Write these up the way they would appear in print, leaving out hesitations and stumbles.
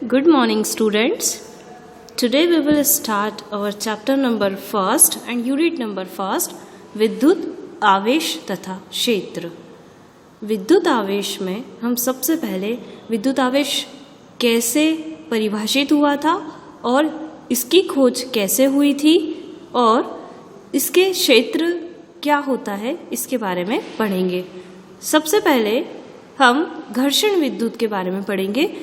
Good morning, students. Today we will start our chapter number first and unit number first, विद्युत आवेश तथा क्षेत्र। विद्युत आवेश में हम सबसे पहले विद्युत आवेश कैसे परिभाषित हुआ था और इसकी खोज कैसे हुई थी और इसके क्षेत्र क्या होता है इसके बारे में पढ़ेंगे। सबसे पहले हम घर्षण विद्युत के बारे में पढ़ेंगे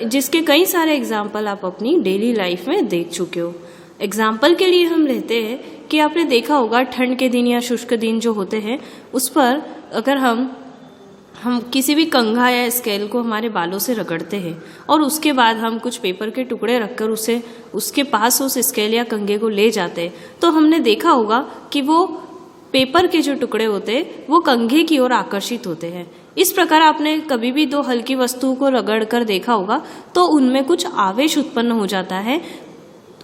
जिसके कई सारे एग्जाम्पल आप अपनी डेली लाइफ में देख चुके हो। एग्जाम्पल के लिए हम लेते हैं कि आपने देखा होगा ठंड के दिन या शुष्क दिन जो होते हैं उस पर अगर हम किसी भी कंघा या स्केल को हमारे बालों से रगड़ते हैं और उसके बाद हम कुछ पेपर के टुकड़े रखकर उसके पास उस स्केल या कंघे को ले जाते हैं तो हमने देखा होगा कि वो पेपर के जो टुकड़े होते हैं वो कंघे की ओर आकर्षित होते हैं। इस प्रकार आपने कभी भी दो हल्की वस्तुओं को रगड़ कर देखा होगा तो उनमें कुछ आवेश उत्पन्न हो जाता है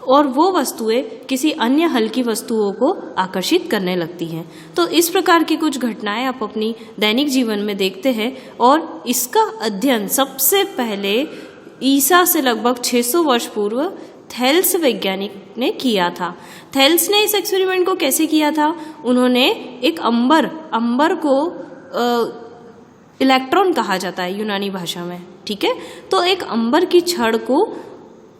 और वो वस्तुएं किसी अन्य हल्की वस्तुओं को आकर्षित करने लगती हैं। तो इस प्रकार की कुछ घटनाएं आप अपनी दैनिक जीवन में देखते हैं और इसका अध्ययन सबसे पहले ईसा से लगभग 600 वर्ष पूर्व थेल्स वैज्ञानिक ने किया था। थेल्स ने इस एक्सपेरिमेंट को कैसे किया था? उन्होंने एक अंबर को इलेक्ट्रॉन कहा जाता है यूनानी भाषा में, ठीक है। तो एक अंबर की छड़ को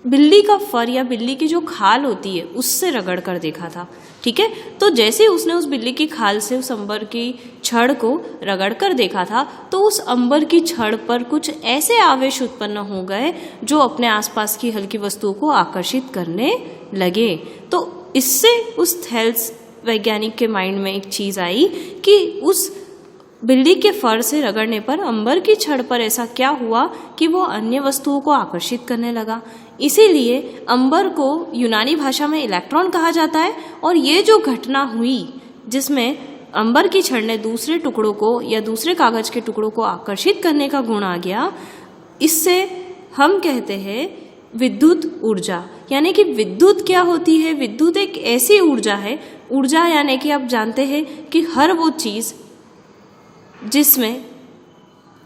बिल्ली का फर या बिल्ली की जो खाल होती है उससे रगड़ कर देखा था, ठीक है। तो जैसे उसने उस बिल्ली की खाल से उस अंबर की छड़ को रगड़ कर देखा था तो उस अंबर की छड़ पर कुछ ऐसे आवेश उत्पन्न हो गए जो अपने आसपास की हल्की वस्तुओं को आकर्षित करने लगे। तो इससे उस थेल्स वैज्ञानिक के माइंड में एक चीज आई कि उस बिल्ली के फर से रगड़ने पर अंबर की छड़ पर ऐसा क्या हुआ कि वो अन्य वस्तुओं को आकर्षित करने लगा। इसीलिए अंबर को यूनानी भाषा में इलेक्ट्रॉन कहा जाता है। और ये जो घटना हुई जिसमें अंबर की छड़ ने दूसरे टुकड़ों को या दूसरे कागज के टुकड़ों को आकर्षित करने का गुण आ गया, इससे हम कहते हैं विद्युत ऊर्जा। यानी कि विद्युत क्या होती है? विद्युत एक ऐसी ऊर्जा है, ऊर्जा यानी कि आप जानते हैं कि हर वो चीज जिसमें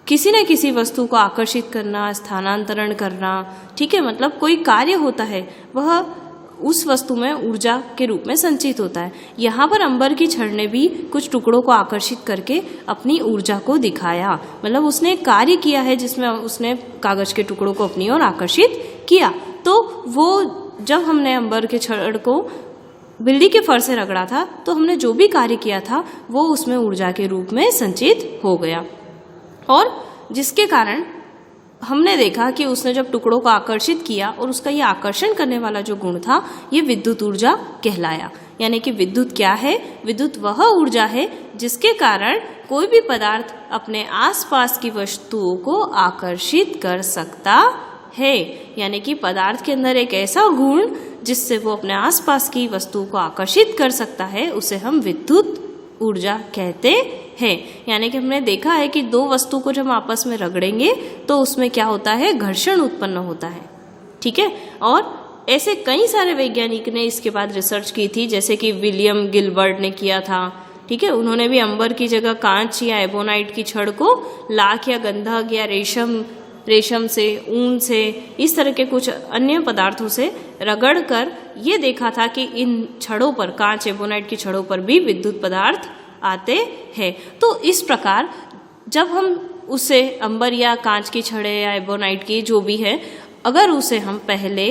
किसी न किसी वस्तु को आकर्षित करना, स्थानांतरण करना, ठीक है, मतलब कोई कार्य होता है वह उस वस्तु में ऊर्जा के रूप में संचित होता है। यहाँ पर अंबर की छड़ ने भी कुछ टुकड़ों को आकर्षित करके अपनी ऊर्जा को दिखाया, मतलब उसने एक कार्य किया है जिसमें उसने कागज के टुकड़ों को अपनी ओर आकर्षित किया। तो वो जब हमने अंबर के छड़ को बिल्ली के फर से रगड़ा था तो हमने जो भी कार्य किया था वो उसमें ऊर्जा के रूप में संचित हो गया और जिसके कारण हमने देखा कि उसने जब टुकड़ों को आकर्षित किया और उसका ये आकर्षण करने वाला जो गुण था ये विद्युत ऊर्जा कहलाया। यानी कि विद्युत क्या है? विद्युत वह ऊर्जा है जिसके कारण कोई भी पदार्थ अपने आसपास की वस्तुओं को आकर्षित कर सकता है। यानी कि पदार्थ के अंदर एक ऐसा गुण जिससे वो अपने आसपास की वस्तुओं को आकर्षित कर सकता है उसे हम विद्युत ऊर्जा कहते हैं। यानी कि हमने देखा है कि दो वस्तु को जब आपस में रगड़ेंगे तो उसमें क्या होता है? घर्षण उत्पन्न होता है, ठीक है। और ऐसे कई सारे वैज्ञानिक ने इसके बाद रिसर्च की थी, जैसे कि विलियम गिलबर्ट ने किया था, ठीक है। उन्होंने भी अंबर की जगह कांच या एबोनाइट की छड़ को लाख या गंधक या रेशम से, ऊन से, इस तरह के कुछ अन्य पदार्थों से रगड़ कर ये देखा था कि इन छड़ों पर, कांच एबोनाइट की छड़ों पर भी विद्युत पदार्थ आते हैं। तो इस प्रकार जब हम उसे अंबर या कांच की छड़े या एबोनाइट की जो भी है, अगर उसे हम पहले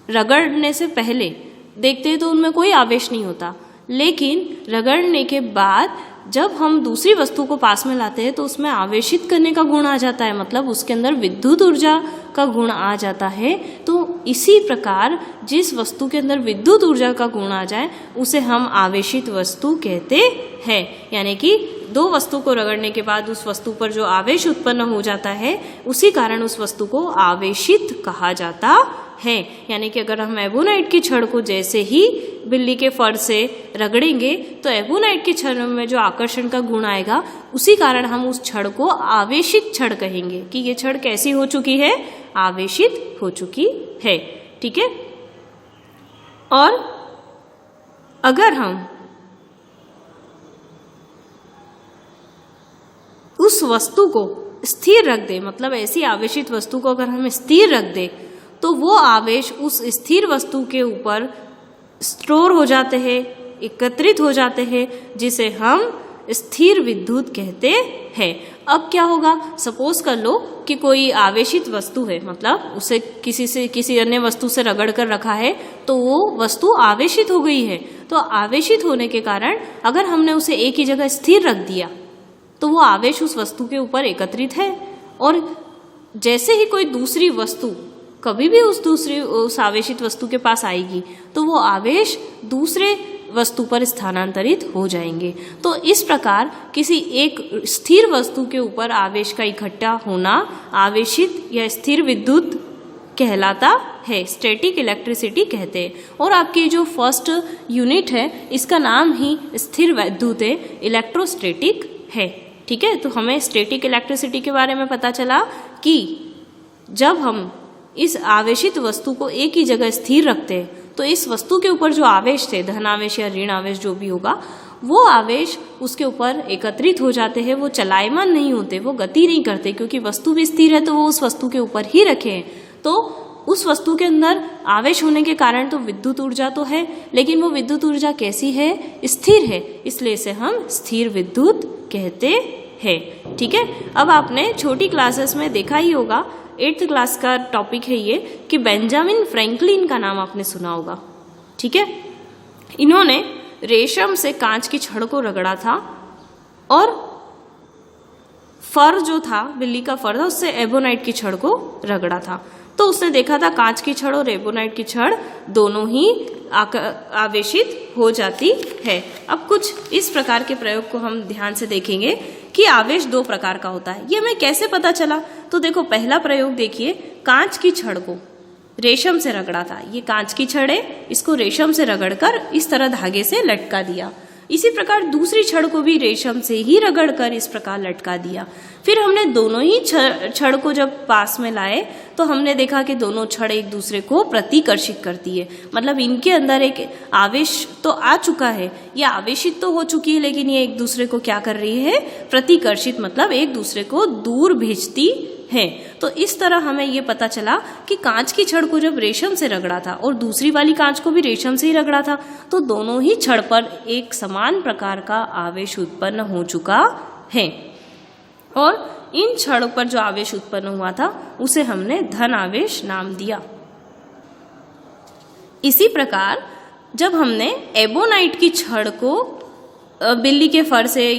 रगड़ने से पहले देखते हैं तो उनमें कोई आवेश नहीं होता, लेकिन रगड़ने के बाद जब हम दूसरी वस्तु को पास में लाते हैं तो उसमें आवेशित करने का गुण आ जाता है, मतलब उसके अंदर विद्युत ऊर्जा का गुण आ जाता है। तो इसी प्रकार जिस वस्तु के अंदर विद्युत ऊर्जा का गुण आ जाए उसे हम आवेशित वस्तु कहते हैं। यानी कि दो वस्तु को रगड़ने के बाद उस वस्तु पर जो आवेश उत्पन्न हो जाता है उसी कारण उस वस्तु को आवेशित कहा जाता है। यानी कि अगर हम एबोनाइट की छड़ को जैसे ही बिल्ली के फर से रगड़ेंगे तो एबोनाइट की छड़ में जो आकर्षण का गुण आएगा उसी कारण हम उस छड़ को आवेशित छड़ कहेंगे कि ये छड़ कैसी हो चुकी है? आवेशित हो चुकी है, ठीक है। और अगर हम उस वस्तु को स्थिर रख दें, मतलब ऐसी आवेशित वस्तु को अगर हम स्थिर रख दें तो वो आवेश उस स्थिर वस्तु के ऊपर स्टोर हो जाते हैं, एकत्रित हो जाते हैं, जिसे हम स्थिर विद्युत कहते हैं। अब क्या होगा, सपोज कर लो कि कोई आवेशित वस्तु है, मतलब उसे किसी अन्य वस्तु से रगड़ कर रखा है तो वो वस्तु आवेशित हो गई है। तो आवेशित होने के कारण अगर हमने उसे एक ही जगह स्थिर रख दिया तो वो आवेश उस वस्तु के ऊपर एकत्रित है, और जैसे ही कोई दूसरी वस्तु कभी भी उस आवेशित वस्तु के पास आएगी तो वो आवेश दूसरे वस्तु पर स्थानांतरित हो जाएंगे। तो इस प्रकार किसी एक स्थिर वस्तु के ऊपर आवेश का इकट्ठा होना आवेशित या स्थिर विद्युत कहलाता है, स्टैटिक इलेक्ट्रिसिटी कहते हैं। और आपकी जो फर्स्ट यूनिट है इसका नाम ही स्थिर विद्युत है, इलेक्ट्रोस्टैटिक है। ठीक है, तो हमें स्टैटिक इलेक्ट्रिसिटी के बारे में पता चला कि जब हम इस आवेशित वस्तु को एक ही जगह स्थिर रखते हैं तो इस वस्तु के ऊपर जो आवेश थे, धन आवेश या ऋण आवेश जो भी होगा, वो आवेश उसके ऊपर एकत्रित हो जाते हैं, वो चलायमान नहीं होते, वो गति नहीं करते, क्योंकि वस्तु भी स्थिर है तो वो उस वस्तु के ऊपर ही रखे हैं। तो उस वस्तु के अंदर आवेश होने के कारण तो विद्युत ऊर्जा तो है, लेकिन वो विद्युत ऊर्जा कैसी है, स्थिर है, इसलिए इसे हम स्थिर विद्युत कहते हैं। ठीक है, अब आपने छोटी क्लासेस में देखा ही होगा, 8th क्लास का टॉपिक है ये, कि बेंजामिन फ्रैंकलिन का नाम आपने सुना होगा। ठीक है, इन्होंने रेशम से कांच की छड़ को रगड़ा था और फर जो था, बिल्ली का फर था, उससे एबोनाइट की छड़ को रगड़ा था। तो उसने देखा था कांच की छड़ और एबोनाइट की छड़ दोनों ही आवेशित हो जाती है। अब कुछ इस प्रकार के प्रयोग को हम ध्यान से देखेंगे कि आवेश दो प्रकार का होता है। ये हमें कैसे पता चला, तो देखो पहला प्रयोग देखिए, कांच की छड़ को रेशम से रगड़ा था। ये कांच की छड़ है, इसको रेशम से रगड़कर इस तरह धागे से लटका दिया। इसी प्रकार दूसरी छड़ को भी रेशम से ही रगड़कर इस प्रकार लटका दिया। फिर हमने दोनों ही छड़ को जब पास में लाए तो हमने देखा कि दोनों छड़ एक दूसरे को प्रतिकर्षित करती है, मतलब इनके अंदर एक आवेश तो आ चुका है, ये आवेशित तो हो चुकी है, लेकिन ये एक दूसरे को क्या कर रही है, प्रतिकर्षित, मतलब एक दूसरे को दूर भेजती है। तो इस तरह हमें ये पता चला कि कांच की छड़ को जब रेशम से रगड़ा था और दूसरी वाली कांच को भी रेशम से ही रगड़ा था, तो दोनों ही छड़ पर एक समान प्रकार का आवेश उत्पन्न हो चुका है, और इन छड़ों पर जो आवेश उत्पन्न हुआ था उसे हमने धन आवेश नाम दिया। इसी प्रकार जब हमने एबोनाइट की छड़ को बिल्ली के फर से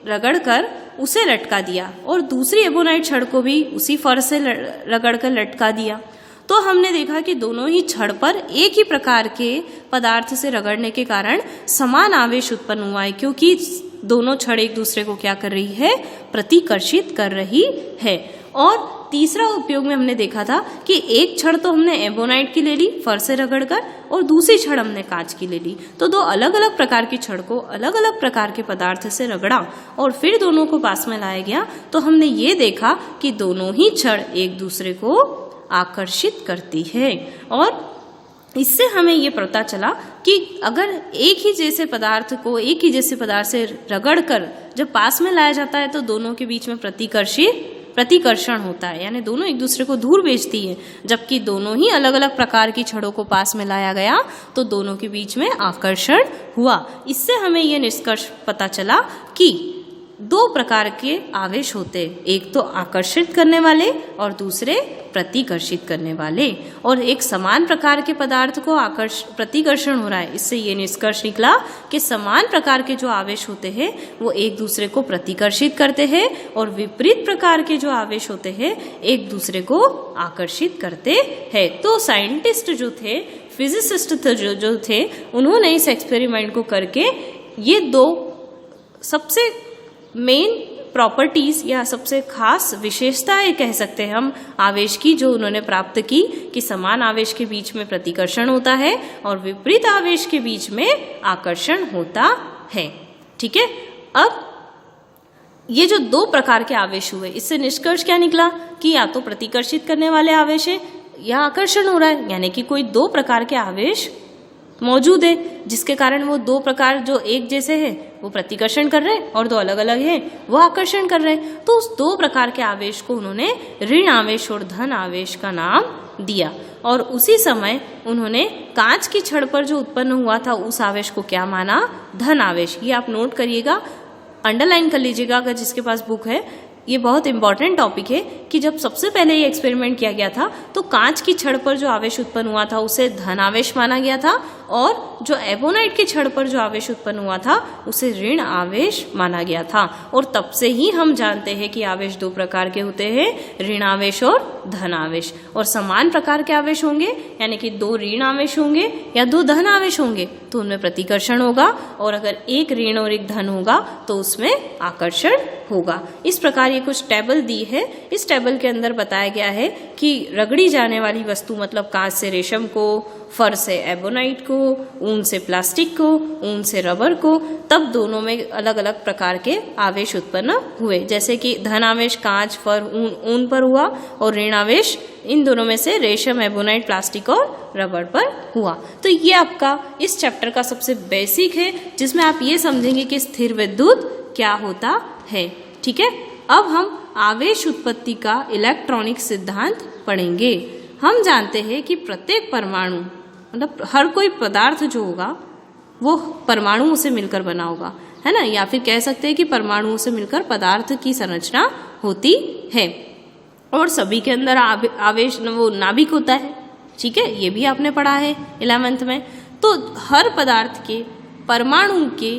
रगड़कर उसे लटका दिया और दूसरी एबोनाइट छड़ को भी उसी फर से रगड़कर लटका दिया, तो हमने देखा कि दोनों ही छड़ पर एक ही प्रकार के पदार्थ से रगड़ने के कारण समान आवेश उत्पन्न हुआ है, क्योंकि दोनों छड़ एक दूसरे को क्या कर रही है, प्रतिकर्षित कर रही है। और तीसरा उपयोग में हमने देखा था कि एक छड़ तो हमने एबोनाइट की ले ली फर से रगड़कर, और दूसरी छड़ हमने कांच की ले ली। तो दो अलग अलग प्रकार की छड़ को अलग अलग प्रकार के पदार्थ से रगड़ा और फिर दोनों को पास में लाया गया, तो हमने ये देखा कि दोनों ही छड़ एक दूसरे को आकर्षित करती है। और इससे हमें ये पता चला कि अगर एक ही जैसे पदार्थ को एक ही जैसे पदार्थ से रगड़कर जब पास में लाया जाता है तो दोनों के बीच में प्रतिकर्षण होता है, यानी दोनों एक दूसरे को दूर भेजती है। जबकि दोनों ही अलग अलग प्रकार की छड़ों को पास में लाया गया तो दोनों के बीच में आकर्षण हुआ। इससे हमें यह निष्कर्ष पता चला कि दो प्रकार के आवेश होते हैं, एक तो आकर्षित करने वाले और दूसरे प्रतिकर्षित करने वाले, और एक समान प्रकार के पदार्थ को प्रतिकर्षण हो रहा है। इससे ये निष्कर्ष निकला कि समान प्रकार के जो आवेश होते हैं वो एक दूसरे को प्रतिकर्षित करते हैं और विपरीत प्रकार के जो आवेश होते हैं एक दूसरे को आकर्षित करते हैं। तो साइंटिस्ट जो थे, फिजिसिस्ट जो थे, उन्होंने इस एक्सपेरिमेंट को करके ये दो सबसे मेन प्रॉपर्टीज या सबसे खास विशेषताएं कह सकते हैं हम आवेश की, जो उन्होंने प्राप्त की कि समान आवेश के बीच में प्रतिकर्षण होता है और विपरीत आवेश के बीच में आकर्षण होता है। ठीक है, अब ये जो दो प्रकार के आवेश हुए, इससे निष्कर्ष क्या निकला कि या तो प्रतिकर्षित करने वाले आवेश है या आकर्षण हो रहा है, यानी कि कोई दो प्रकार के आवेश मौजूद है जिसके कारण वो दो प्रकार जो एक जैसे है वो प्रतिकर्षण कर रहे हैं और दो अलग अलग हैं वो आकर्षण कर रहे हैं। तो उस दो प्रकार के आवेश को उन्होंने ऋण आवेश और धन आवेश का नाम दिया। और उसी समय उन्होंने कांच की छड़ पर जो उत्पन्न हुआ था उस आवेश को क्या माना? धन आवेश। ये आप नोट करिएगा, अंडरलाइन कर लीजिएगा अगर जिसके पास बुक है। ये बहुत इंपॉर्टेंट टॉपिक है कि जब सबसे पहले ये एक्सपेरिमेंट किया गया था तो कांच की छड़ पर जो आवेश उत्पन्न हुआ था उसे धन आवेश माना गया था, और जो एबोनाइट की छड़ पर जो आवेश उत्पन्न हुआ था उसे ऋण आवेश माना गया था। और तब से ही हम जानते हैं कि आवेश दो प्रकार के होते हैं, ऋण आवेश और धन आवेश। और समान प्रकार के आवेश होंगे, यानी कि दो ऋण आवेश होंगे या दो धन आवेश होंगे तो उनमें प्रतिकर्षण होगा, और अगर एक ऋण और एक धन होगा तो उसमें आकर्षण होगा। इस प्रकार ये कुछ टेबल दी है। इस टेबल के अंदर बताया गया है कि रगड़ी जाने वाली वस्तु, मतलब कांच से रेशम को, फर से एबोनाइट को, ऊन से प्लास्टिक को, ऊन से रबर को, तब दोनों में अलग अलग प्रकार के आवेश उत्पन्न हुए। जैसे कि धन आवेश कांच, फर, ऊन पर हुआ, और ऋण आवेश इन दोनों में से रेशम, एबोनाइट, प्लास्टिक और रबर पर हुआ। तो ये आपका इस चैप्टर का सबसे बेसिक है, जिसमें आप ये समझेंगे कि स्थिर विद्युत क्या होता है। ठीक है, अब हम आवेश उत्पत्ति का इलेक्ट्रॉनिक सिद्धांत पढ़ेंगे। हम जानते हैं कि प्रत्येक परमाणु, मतलब हर कोई पदार्थ जो होगा वो परमाणुओं से मिलकर बना होगा, है ना, या फिर कह सकते हैं कि परमाणुओं से मिलकर पदार्थ की संरचना होती है। और सभी के अंदर आवेश वो नाभिक होता है। ठीक है, ये भी आपने पढ़ा है 11th में। तो हर पदार्थ के परमाणु के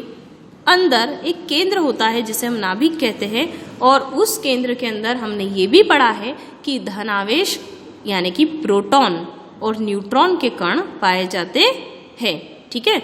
अंदर एक केंद्र होता है जिसे हम नाभिक कहते हैं, और उस केंद्र के अंदर हमने ये भी पढ़ा है कि धन आवेश यानी कि प्रोटॉन और न्यूट्रॉन के कण पाए जाते हैं। ठीक है,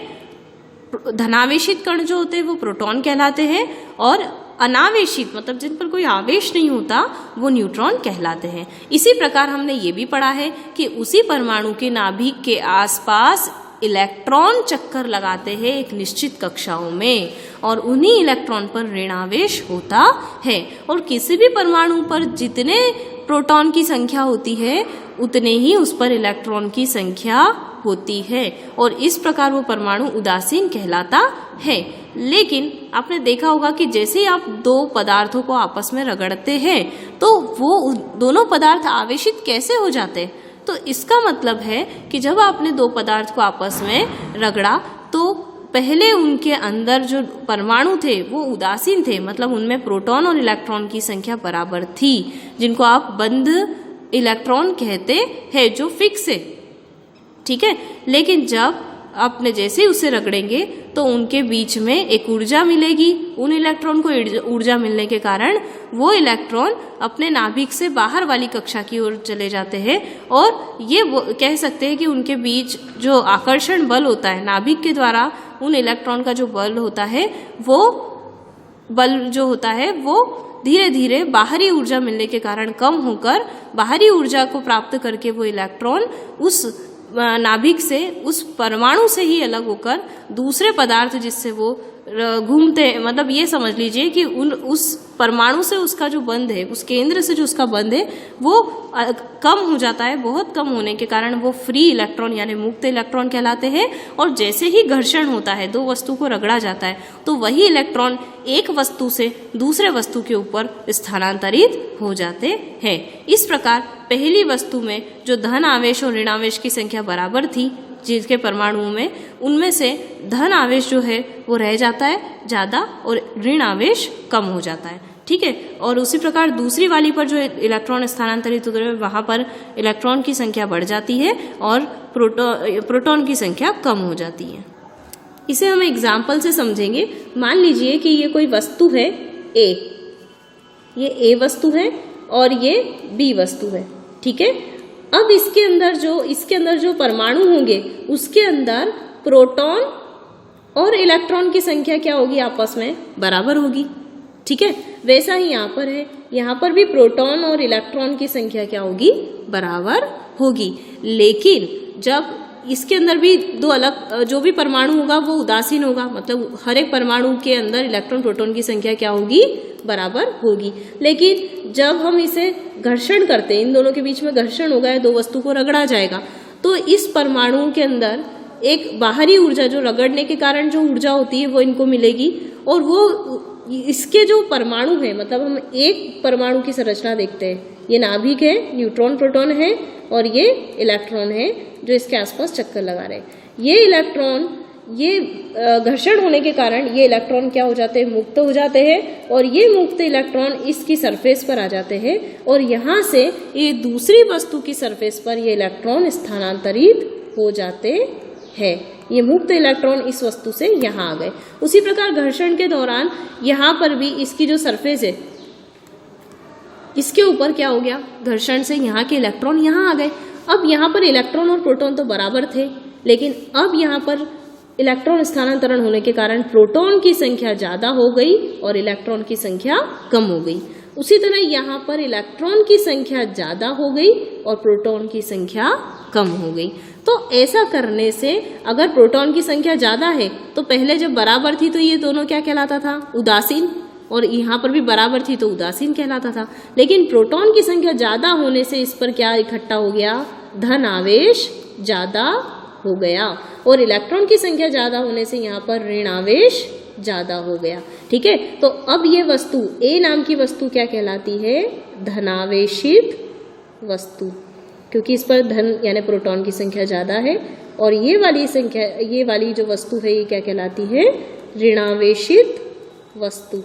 धनावेशित कण जो होते हैं वो प्रोटॉन कहलाते हैं, और अनावेशित मतलब जिन पर कोई आवेश नहीं होता वो न्यूट्रॉन कहलाते हैं। इसी प्रकार हमने ये भी पढ़ा है कि उसी परमाणु के नाभिक के आसपास इलेक्ट्रॉन चक्कर लगाते हैं एक निश्चित कक्षाओं में, और उन्हीं इलेक्ट्रॉन पर ऋणावेश होता है। और किसी भी परमाणु पर जितने प्रोटॉन की संख्या होती है उतने ही उस पर इलेक्ट्रॉन की संख्या होती है, और इस प्रकार वो परमाणु उदासीन कहलाता है। लेकिन आपने देखा होगा कि जैसे ही आप दो पदार्थों को आपस में रगड़ते हैं तो वो दोनों पदार्थ आवेशित कैसे हो जाते हैं? तो इसका मतलब है कि जब आपने दो पदार्थ को आपस में रगड़ा तो पहले उनके अंदर जो परमाणु थे वो उदासीन थे, मतलब उनमें प्रोटॉन और इलेक्ट्रॉन की संख्या बराबर थी, जिनको आप बंद इलेक्ट्रॉन कहते हैं, जो फिक्स है। ठीक है, लेकिन जब आपने जैसे ही उसे रगड़ेंगे तो उनके बीच में एक ऊर्जा मिलेगी। उन इलेक्ट्रॉन को ऊर्जा मिलने के कारण वो इलेक्ट्रॉन अपने नाभिक से बाहर वाली कक्षा की ओर चले जाते हैं, और ये कह सकते हैं कि उनके बीच जो आकर्षण बल होता है नाभिक के द्वारा, उन इलेक्ट्रॉन का जो बल होता है वो बल जो होता है वो धीरे धीरे बाहरी ऊर्जा मिलने के कारण कम होकर बाहरी ऊर्जा को प्राप्त करके वो इलेक्ट्रॉन उस नाभिक से, उस परमाणु से ही अलग होकर दूसरे पदार्थ जिससे वो घूमते हैं, मतलब ये समझ लीजिए कि उस परमाणु से उसका जो बंध है, उस केंद्र से जो उसका बंध है वो कम हो जाता है। बहुत कम होने के कारण वो फ्री इलेक्ट्रॉन यानी मुक्त इलेक्ट्रॉन कहलाते हैं। और जैसे ही घर्षण होता है, दो वस्तु को रगड़ा जाता है, तो वही इलेक्ट्रॉन एक वस्तु से दूसरे वस्तु के ऊपर स्थानांतरित हो जाते हैं। इस प्रकार पहली वस्तु में जो धन आवेश और ऋण आवेश की संख्या बराबर थी जिसके परमाणुओं में, उनमें से धन आवेश जो है वो रह जाता है ज़्यादा और ऋण आवेश कम हो जाता है। ठीक है, और उसी प्रकार दूसरी वाली पर जो इलेक्ट्रॉन स्थानांतरित होते हैं वहाँ पर इलेक्ट्रॉन की संख्या बढ़ जाती है और प्रोटॉन की संख्या कम हो जाती है। इसे हम एग्जाम्पल से समझेंगे। मान लीजिए कि ये कोई वस्तु है ए, ये ए वस्तु है और ये बी वस्तु है। ठीक है, अब इसके अंदर जो परमाणु होंगे उसके अंदर प्रोटॉन और इलेक्ट्रॉन की संख्या क्या होगी? आपस में बराबर होगी। ठीक है, वैसा ही यहाँ पर है, यहाँ पर भी प्रोटॉन और इलेक्ट्रॉन की संख्या क्या होगी? बराबर होगी। लेकिन जब इसके अंदर भी दो अलग जो भी परमाणु होगा वो उदासीन होगा, मतलब हर एक परमाणु के अंदर इलेक्ट्रॉन प्रोटॉन की संख्या क्या होगी? बराबर होगी। लेकिन जब हम इसे घर्षण करते हैं, इन दोनों के बीच में घर्षण होगा या दो वस्तु को रगड़ा जाएगा, तो इस परमाणु के अंदर एक बाहरी ऊर्जा, जो रगड़ने के कारण जो ऊर्जा होती है वो इनको मिलेगी, और वो इसके जो परमाणु हैं, मतलब हम एक परमाणु की संरचना देखते हैं, ये नाभिक है, न्यूट्रॉन प्रोटॉन है और ये इलेक्ट्रॉन है जो इसके आसपास चक्कर लगा रहे हैं। ये इलेक्ट्रॉन, ये घर्षण होने के कारण ये इलेक्ट्रॉन क्या हो जाते हैं, मुक्त हो जाते हैं और ये मुक्त इलेक्ट्रॉन इसकी सरफेस पर आ जाते हैं और यहाँ से ये दूसरी वस्तु की सरफेस पर ये इलेक्ट्रॉन स्थानांतरित हो जाते हैं। ये मुक्त इलेक्ट्रॉन इस वस्तु से यहाँ आ गए। उसी प्रकार घर्षण के दौरान यहाँ पर भी इसकी जो सरफेस है इसके ऊपर क्या हो गया, घर्षण से यहाँ के इलेक्ट्रॉन यहाँ आ गए। अब यहाँ पर इलेक्ट्रॉन और प्रोटॉन तो बराबर थे, लेकिन अब यहाँ पर इलेक्ट्रॉन स्थानांतरण होने के कारण प्रोटॉन की संख्या ज़्यादा हो गई और इलेक्ट्रॉन की संख्या कम हो गई। उसी तरह यहाँ पर इलेक्ट्रॉन की संख्या ज़्यादा हो गई और प्रोटॉन की संख्या कम हो गई। तो ऐसा करने से अगर प्रोटॉन की संख्या ज़्यादा है तो पहले जब बराबर थी तो ये दोनों क्या कहलाता था, उदासीन, और यहाँ पर भी बराबर थी तो उदासीन कहलाता था। लेकिन प्रोटॉन की संख्या ज़्यादा होने से इस पर क्या इकट्ठा हो गया, धन आवेश ज़्यादा हो गया और इलेक्ट्रॉन की संख्या ज़्यादा होने से यहाँ पर ऋण आवेश ज़्यादा हो गया। ठीक है, तो अब ये वस्तु ए नाम की वस्तु क्या कहलाती है, धनावेशित वस्तु, क्योंकि इस पर धन यानी प्रोटॉन की संख्या ज़्यादा है और ये वाली जो वस्तु है ये क्या कहलाती है, ऋणावेशित वस्तु।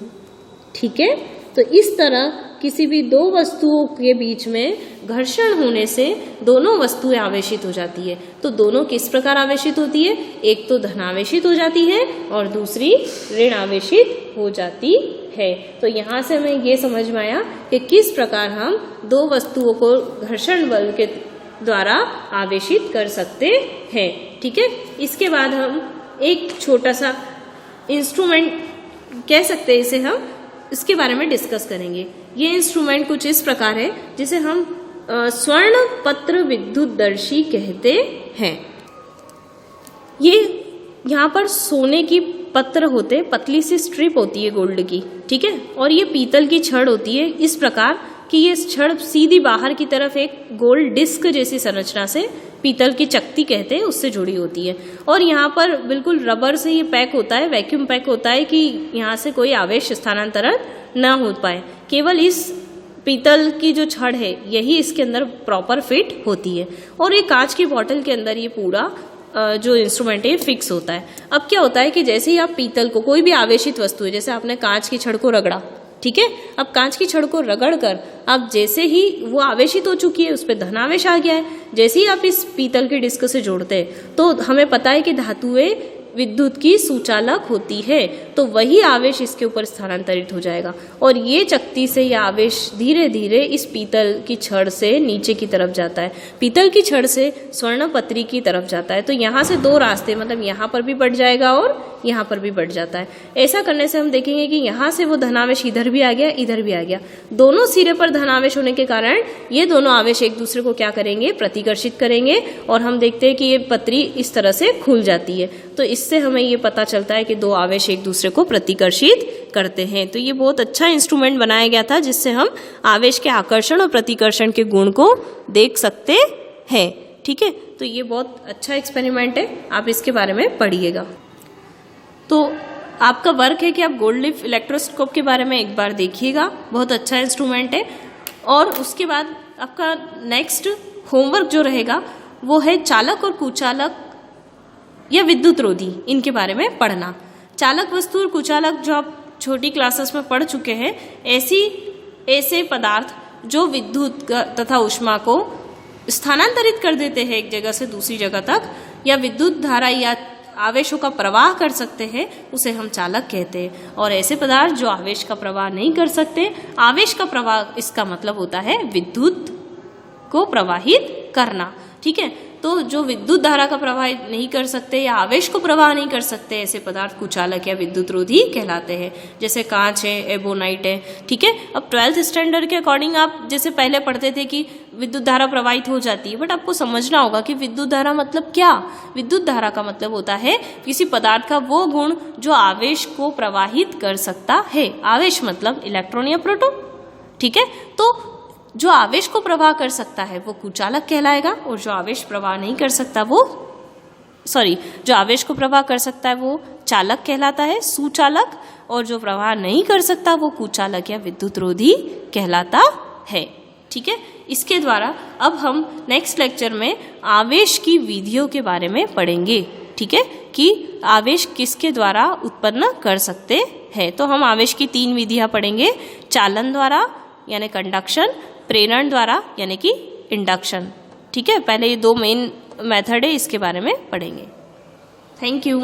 ठीक है, तो इस तरह किसी भी दो वस्तुओं के बीच में घर्षण होने से दोनों वस्तुएं आवेशित हो जाती है। तो दोनों किस प्रकार आवेशित होती है, एक तो धनावेशित हो जाती है और दूसरी ऋण आवेशित हो जाती है। तो यहाँ से हमें ये समझ में आया कि किस प्रकार हम दो वस्तुओं को घर्षण बल के द्वारा आवेशित कर सकते हैं। ठीक है, इसके बाद हम एक छोटा सा इंस्ट्रूमेंट कह सकते हैं, इसे हम इसके बारे में डिस्कस करेंगे। ये इंस्ट्रूमेंट कुछ इस प्रकार है जिसे हम स्वर्ण पत्र विद्युतदर्शी कहते हैं। ये यहाँ पर सोने की पत्र होते, पतली सी स्ट्रिप होती है गोल्ड की, ठीक है, और ये पीतल की छड़ होती है इस प्रकार कि ये छड़ सीधी बाहर की तरफ एक गोल डिस्क जैसी संरचना से, पीतल की चकती कहते हैं, उससे जुड़ी होती है और यहाँ पर बिल्कुल रबर से ये पैक होता है, वैक्यूम पैक होता है कि यहाँ से कोई आवेश स्थानांतरण ना हो पाए। केवल इस पीतल की जो छड़ है यही इसके अंदर प्रॉपर फिट होती है और एक कांच की बॉटल के अंदर ये पूरा जो इंस्ट्रूमेंट है फिक्स होता है। अब क्या होता है कि जैसे ही आप पीतल को, कोई भी आवेशित वस्तु है, जैसे आपने कांच की छड़ को रगड़ा, ठीक है, अब कांच की छड़ को रगड़ कर अब जैसे ही वो आवेशित हो चुकी है, उस पर धनावेश आ गया है, जैसे ही आप इस पीतल के डिस्क से जोड़ते हैं तो हमें पता है कि धातुएं विद्युत की सुचालक होती है, तो वही आवेश इसके ऊपर स्थानांतरित हो जाएगा और ये चकती से यह आवेश धीरे धीरे इस पीतल की छड़ से नीचे की तरफ जाता है, पीतल की छड़ से स्वर्ण पत्री की तरफ जाता है। तो यहाँ से दो रास्ते, मतलब यहाँ पर भी बढ़ जाएगा और यहाँ पर भी बढ़ जाता है। ऐसा करने से हम देखेंगे कि यहाँ से वो धनावेश इधर भी आ गया, इधर भी आ गया, दोनों सिरे पर धनावेश होने के कारण ये दोनों आवेश एक दूसरे को क्या करेंगे, प्रतिकर्षित करेंगे और हम देखते हैं कि ये पत्री इस तरह से खुल जाती है। तो इससे हमें ये पता चलता है कि दो आवेश एक दूसरे को प्रतिकर्षित करते हैं। तो ये बहुत अच्छा इंस्ट्रूमेंट बनाया गया था जिससे हम आवेश के आकर्षण और प्रतिकर्षण के गुण को देख सकते हैं। ठीक है, तो ये बहुत अच्छा एक्सपेरिमेंट है, आप इसके बारे में पढ़िएगा। तो आपका वर्क है कि आप गोल्ड लीफ इलेक्ट्रोस्कोप के बारे में एक बार देखिएगा, बहुत अच्छा इंस्ट्रूमेंट है। और उसके बाद आपका नेक्स्ट होमवर्क जो रहेगा वो है चालक और कुचालक या विद्युत रोधी, इनके बारे में पढ़ना। चालक वस्तु और कुचालक जो आप छोटी क्लासेस में पढ़ चुके हैं, ऐसे पदार्थ जो विद्युत तथा ऊष्मा को स्थानांतरित कर देते हैं एक जगह से दूसरी जगह तक, या विद्युत धारा या आवेशों का प्रवाह कर सकते हैं, उसे हम चालक कहते हैं। और ऐसे पदार्थ जो आवेश का प्रवाह नहीं कर सकते, आवेश का प्रवाह इसका मतलब होता है विद्युत को प्रवाहित करना। ठीक है, तो जो विद्युत धारा का प्रवाह नहीं कर सकते या आवेश को प्रवाह नहीं कर सकते, ऐसे पदार्थ कुचालक या विद्युत रोधी कहलाते हैं। जैसे कांच है, एबोनाइट है। ठीक है, अब 12th स्टैंडर्ड के अकॉर्डिंग आप जैसे पहले पढ़ते थे कि विद्युत धारा प्रवाहित हो जाती है, बट आपको समझना होगा कि विद्युत धारा मतलब क्या। विद्युत धारा का मतलब होता है किसी पदार्थ का वो गुण जो आवेश को प्रवाहित कर सकता है। आवेश मतलब इलेक्ट्रॉन या प्रोटॉन। ठीक है, तो जो आवेश को प्रवाह कर सकता है वो कुचालक कहलाएगा और जो आवेश प्रवाह नहीं कर सकता जो आवेश को प्रवाह कर सकता है वो चालक कहलाता है, सुचालक, और जो प्रवाह नहीं कर सकता वो कुचालक या विद्युतरोधी कहलाता है। ठीक है, इसके द्वारा अब हम नेक्स्ट लेक्चर में आवेश की विधियों के बारे में पढ़ेंगे। ठीक है, कि आवेश किसके द्वारा उत्पन्न कर सकते हैं। तो हम आवेश की 3 विधियां पढ़ेंगे, चालन द्वारा यानी कंडक्शन, प्रेरण द्वारा यानी कि इंडक्शन। ठीक है, पहले ये 2 मेन मेथड है, इसके बारे में पढ़ेंगे। Thank you.